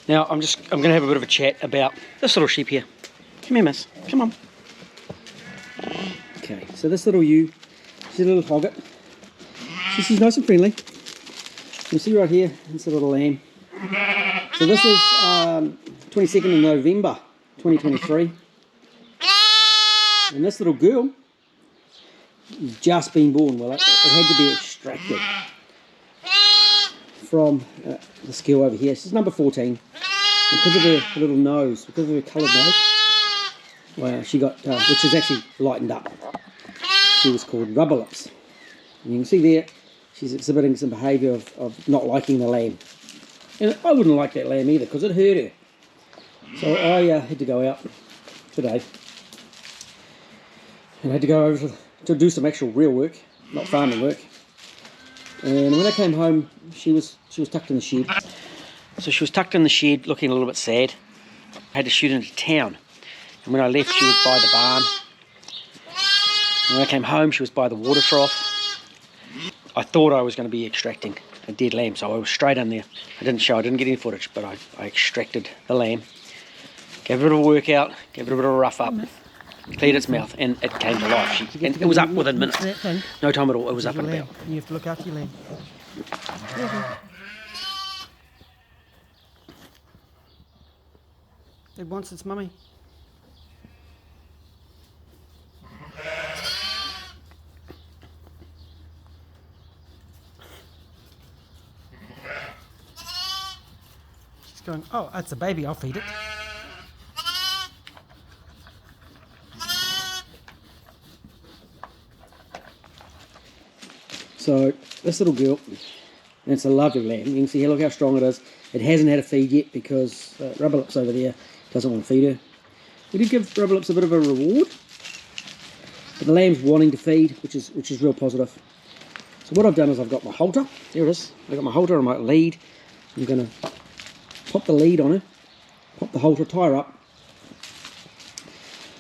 Now I'm going to have a bit of a chat about this little sheep here. Come here, miss. Come on. Okay, so this little ewe, she's a little hogget. She's nice and friendly. You can see right here, it's a little lamb. So this is 22nd of November 2023. And this little girl has just been born. Well, it had to be extracted from this girl over here. She's number 14. Because of her little nose, because of her coloured nose, well, she got, which is actually lightened up. She was called Rubber Lips. And you can see there, she's exhibiting some behaviour of not liking the lamb. And I wouldn't like that lamb either, because it hurt her. So I had to go out today. And I had to go over to do some actual real work, not farming work. And when I came home, she was tucked in the shed. So she was tucked in the shed, looking a little bit sad. I had to shoot into town. And when I left, she was by the barn. And when I came home, she was by the water trough. I thought I was going to be extracting a dead lamb, so I was straight in there. I didn't get any footage, but I extracted the lamb. Gave it a bit of a workout, gave it a bit of a rough up, cleared its mouth, and it came to life. And it was up within minutes. No time at all, it was up and about. You have to look after your lamb. It wants its mummy. She's going, oh, that's a baby, I'll feed it. So this little girl, and it's a lovely lamb. You can see here, look how strong it is. It hasn't had a feed yet because Rubber Lips over there doesn't want to feed her. We did give Rubber Lips a bit of a reward, but the lamb's wanting to feed, which is real positive. So what I've done is I've got my halter. There it is. I've got my halter and my lead. I'm going to pop the lead on her, pop the halter, tie her up,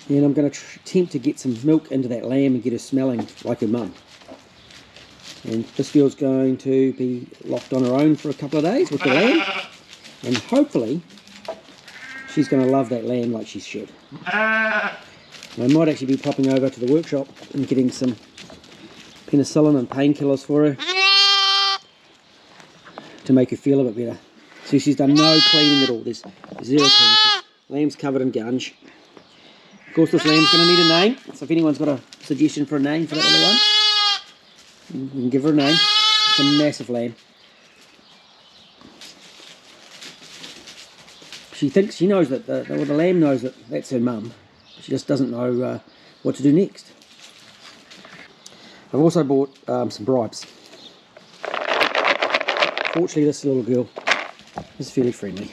and I'm going to attempt to get some milk into that lamb and get her smelling like her mum. And this girl's going to be locked on her own for a couple of days with the lamb, and hopefully she's going to love that lamb like she should. I might actually be popping over to the workshop and getting some penicillin and painkillers for her to make her feel a bit better. So she's done no cleaning at all. There's zero cleaning. Lamb's covered in gunge. Of course, this lamb's going to need a name, so if anyone's got a suggestion for a name for that little one, you can give her a name. It's a massive lamb. She knows that the lamb knows that that's her mum. She just doesn't know what to do next. I've also bought some bribes. Fortunately, this little girl is fairly friendly.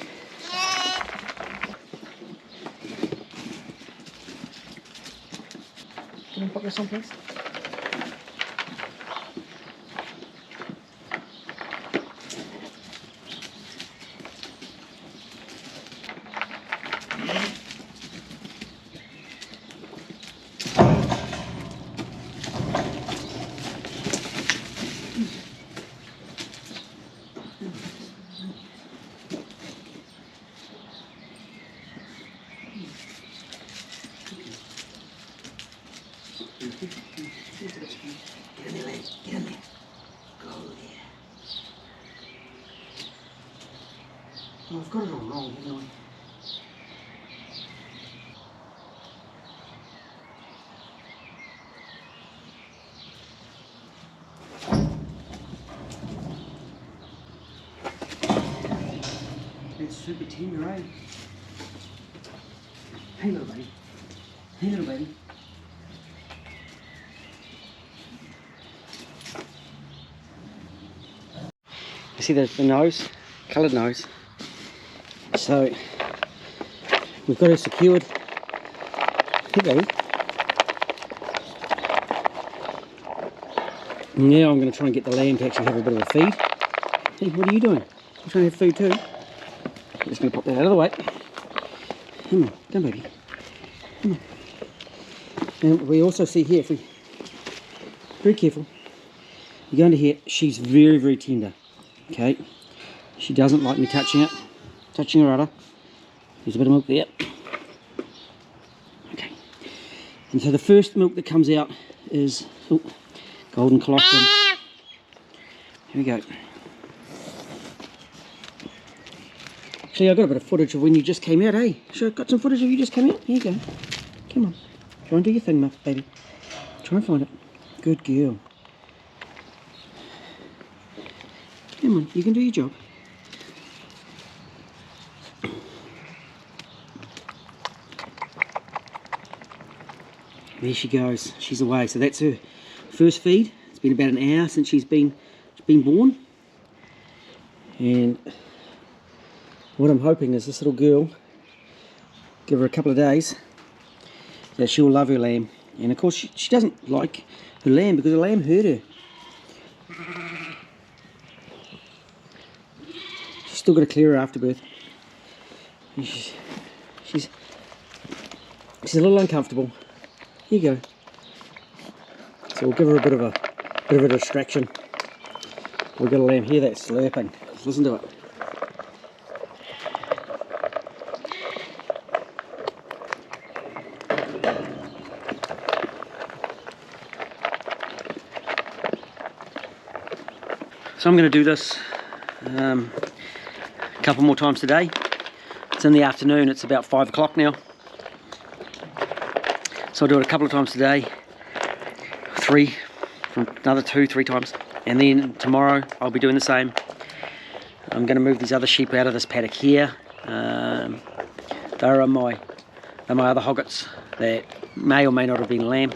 Can you put this on, please? Get in there, lad. Get in there. Go there. Oh, I've got it all wrong, haven't I? It's super tender, eh? Hey, little buddy. Hey, little buddy. You see the nose, coloured nose. So we've got her secured. Hey, baby. Now I'm going to try and get the lamb to actually have a bit of a feed. Hey, what are you doing? I'm trying to have food too. I'm just going to pop that out of the way. Come on, come baby. Come on. And we also see here, if we very careful, you're going to hear she's very, very tender. Okay, she doesn't like me touching it. touching her udder. There's a bit of milk there. Okay. And so the first milk that comes out is golden colostrum. Here we go. Actually, I got a bit of footage of when you just came out, eh? Sure, got some footage of you just came out? Here you go. Come on. Try and do your thing, Muff, baby. Try and find it. Good girl. Come on, you can do your job. There she goes. She's away. So that's her first feed. It's been about an hour since she's been born. And what I'm hoping is this little girl, give her a couple of days, that she'll love her lamb. And of course she doesn't like her lamb because the lamb hurt her. She's still got to clear her after birth. She's a little uncomfortable. Here you go. So we'll give her a bit of a distraction. We've got a lamb here that's slurping. Listen to it. So I'm going to do this a couple more times today. It's in the afternoon, it's about 5 o'clock now. So I'll do it a couple of times today, another 2-3 times. And then tomorrow I'll be doing the same. I'm going to move these other sheep out of this paddock here. They're my other hoggets that may or may not have been lamb.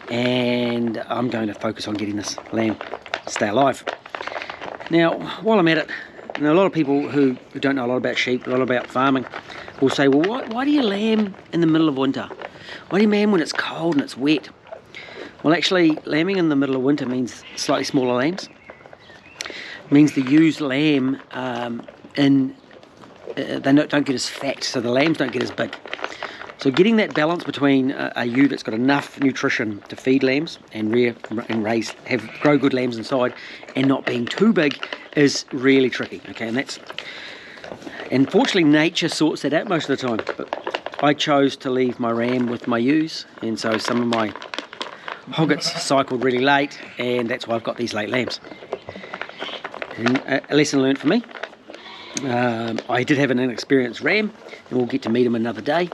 And I'm going to focus on getting this lamb to stay alive. Now, while I'm at it, a lot of people who don't know a lot about sheep, a lot about farming, will say, well, why do you lamb in the middle of winter? Why do you lamb when it's cold and it's wet? Well, actually, lambing in the middle of winter means slightly smaller lambs. It means the ewes lamb they don't get as fat, so the lambs don't get as big. So getting that balance between a ewe that's got enough nutrition to feed lambs and grow good lambs inside, and not being too big is really tricky. Okay, and fortunately nature sorts that out most of the time. But I chose to leave my ram with my ewes, and so some of my hoggets cycled really late, and that's why I've got these late lambs. And a lesson learned for me. I did have an inexperienced ram, and we'll get to meet him another day.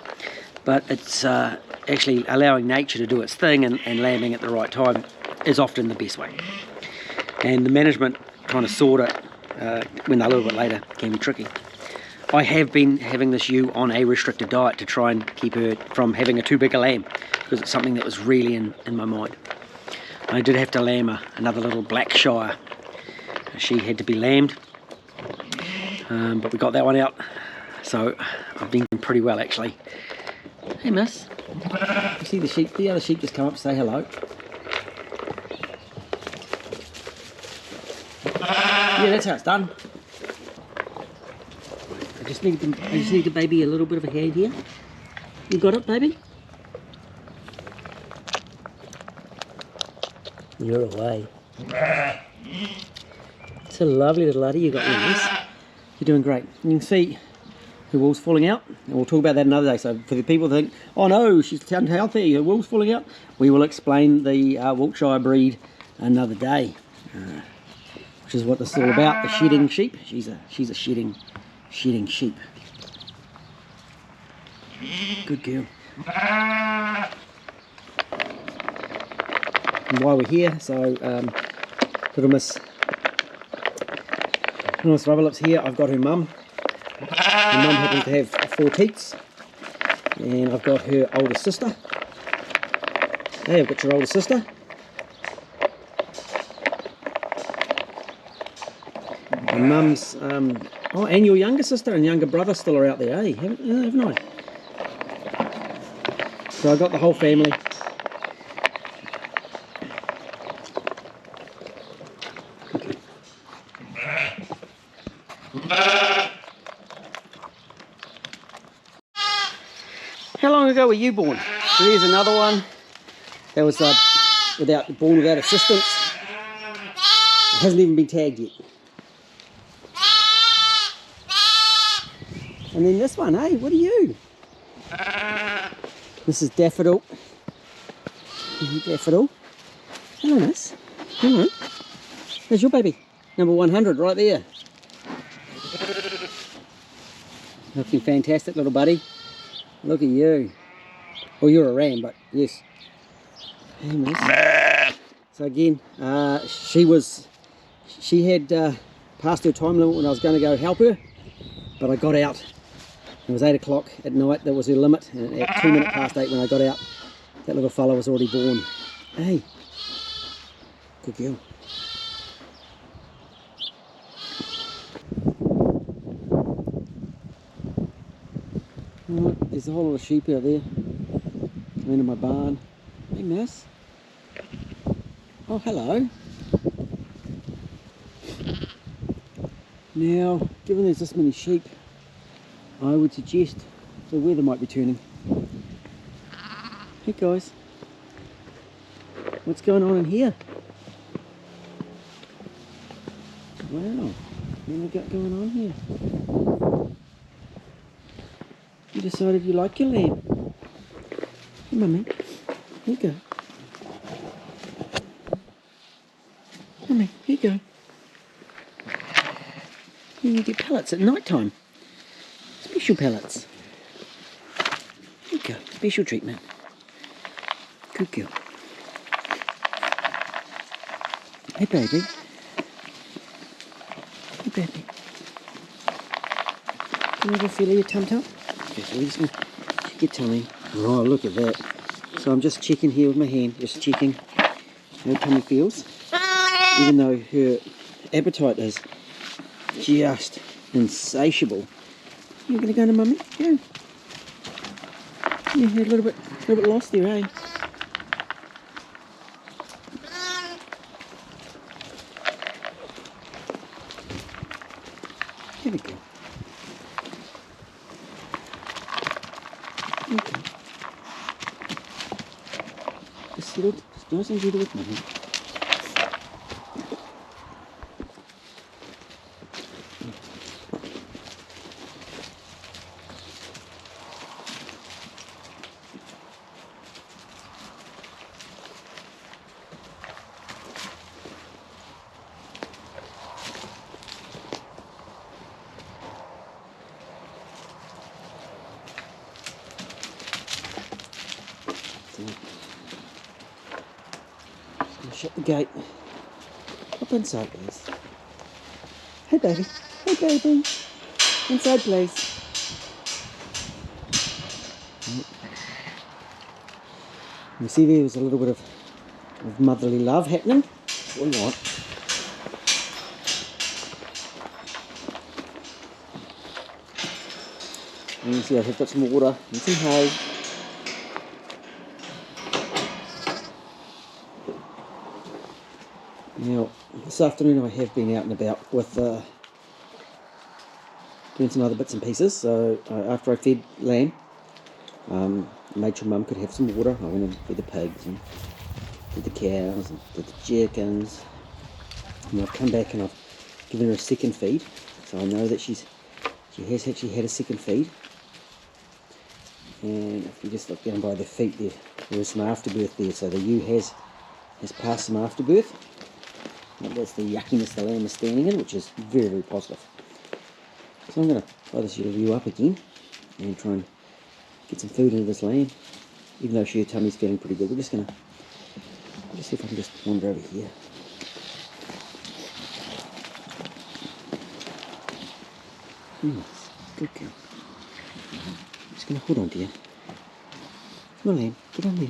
But it's actually allowing nature to do its thing and lambing at the right time is often the best way. And the management trying to sort it when they're a little bit later can be tricky. I have been having this ewe on a restricted diet to try and keep her from having a too big a lamb, because it's something that was really in my mind. I did have to lamb another little Blackshire. She had to be lambed, but we got that one out. So I've been doing pretty well actually. Hey miss, you see the sheep, the other sheep just come up to say hello. Yeah, that's how it's done. I just need the baby a little bit of a hand here. You got it, baby? You're away. It's a lovely little laddie you got there, miss. You're doing great. You can see her wool's falling out, and we'll talk about that another day. So for the people that think, oh no, she's unhealthy, her wool's falling out, we will explain the Wiltshire breed another day, which is what this is all about, the shedding sheep. She's a shedding sheep. Good girl. And while we're here, so little Miss Rubberlips here, I've got her mum. Her mum happens to have 4 teats, and I've got her older sister. Hey, I've got your older sister. And mum's, oh, and your younger sister and younger brother still are out there, eh? Haven't I? So I got the whole family. How long ago were you born? So there's another one that was born without assistance. It hasn't even been tagged yet. And then this one, hey, what are you? This is Daffodil. Daffodil. Hello, miss. Hello. There's your baby. Number 100 right there. Looking fantastic, little buddy. Look at you. Well, you're a ram, but yes. Hey, miss. So again, she had passed her time limit when I was going to go help her, but I got out. It was 8 o'clock at night, that was her limit, and at 2 minutes past 8 when I got out, that little fella was already born. Hey, good girl. Right, there's a whole lot of sheep out there. Come into my barn. Hey, miss. Oh, hello. Now, given there's this many sheep, I would suggest the weather might be turning. Hey guys, what's going on in here? Wow, what have we got going on here? You decided you like your lamb. Come on, man. Here you go. Come on, here you go. You can get pellets at night time. Special pellets. Here you go, special treatment. Good girl. Hey baby. Hey baby. Can you have a feel of your tum tum? Okay, so we're just going to check your tummy. Oh, look at that. So I'm just checking here with my hand, just checking how her tummy feels. Even though her appetite is just insatiable. You're going to go to mummy? Go. Yeah, a little bit lost there, eh? Here we go. Okay. Just settled, just nice and gentle with mummy. Shut the gate. Hop inside, please. Hey, baby. Hey, baby. Inside, please. You see there was a little bit of motherly love happening. That's what we want. And you see I've got some water and some hay. Now, this afternoon I have been out and about with doing some other bits and pieces. So after I fed lamb, made sure Mum could have some water. I went and fed the pigs and fed the cows and did the chickens. And I've come back and I've given her a second feed. So I know that she has actually had a second feed. And if you just look down by the feet there is some afterbirth there. So the ewe has passed some afterbirth. That's the yuckiness the lamb is standing in, which is very, very positive. So I'm going to tie this little ewe up again and try and get some food into this lamb. Even though her tummy's feeling pretty good, we're just going to see if I can just wander over here. Yes, good girl. I'm just going to hold on to you. Come on, lamb, get on there.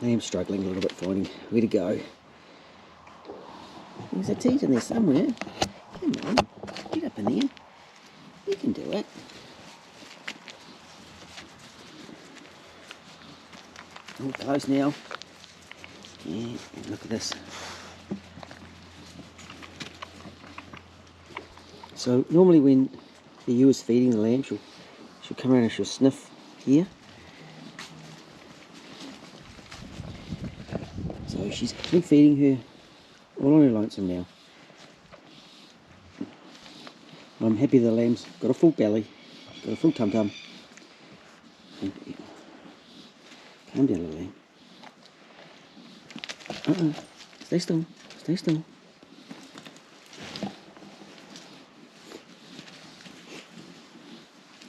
I am struggling a little bit finding where to go. There's a teat in there somewhere. Come on, get up in there. You can do it. All close now. Yeah, look at this. So normally when the ewe is feeding the lamb, she'll come around and she'll sniff here. So she's actually feeding her all on her lonesome now. I'm happy the lamb's got a full belly, got a full tum-tum. Calm down, little lamb. Stay still, stay still.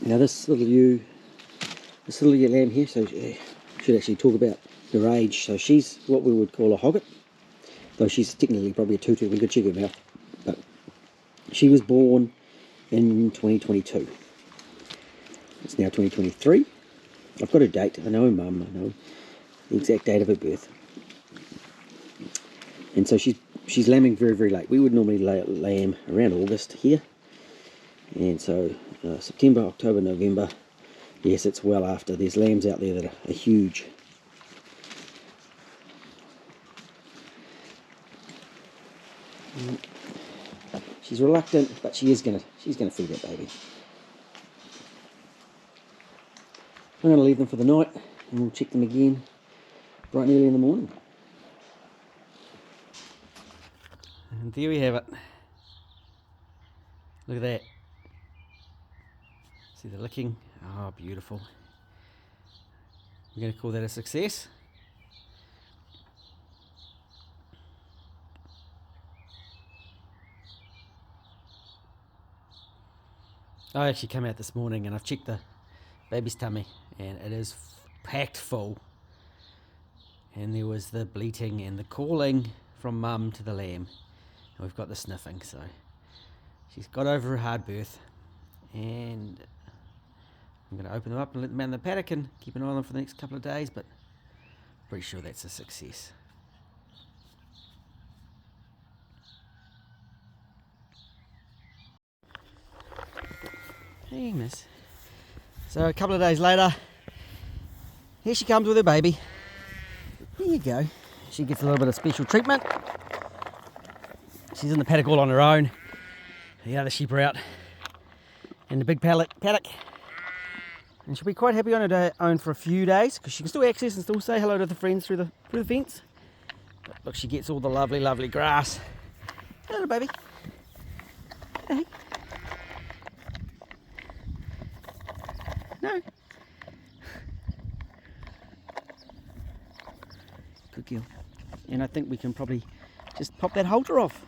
Now this little ewe lamb here, so should actually talk about her age. So she's what we would call a hogget, though she's technically probably a tutu. We could check her mouth, but she was born in 2022. It's now 2023. I've got a date. I know her mum. I know the exact date of her birth. And so she's lambing very, very late. We would normally lamb around August here. And so September, October, November, yes, it's well after. There's lambs out there that are huge. She's reluctant, but she's gonna feed that baby. I'm gonna leave them for the night, and we'll check them again bright and early in the morning. And there we have it. Look at that. See the licking? Oh, beautiful. We're going to call that a success. I actually came out this morning and I've checked the baby's tummy and it is packed full. And there was the bleating and the calling from mum to the lamb. And we've got the sniffing, so she's got over her hard birth. And I'm going to open them up and let them out in the paddock and keep an eye on them for the next couple of days, but pretty sure that's a success. Hey, miss. So a couple of days later, here she comes with her baby. There you go. She gets a little bit of special treatment. She's in the paddock all on her own. The other sheep are out in the big paddock. And she'll be quite happy on her own for a few days because she can still access and still say hello to the friends through the fence. But look, she gets all the lovely, lovely grass. Hello, baby. Hey. No. Good girl. And I think we can probably just pop that halter off.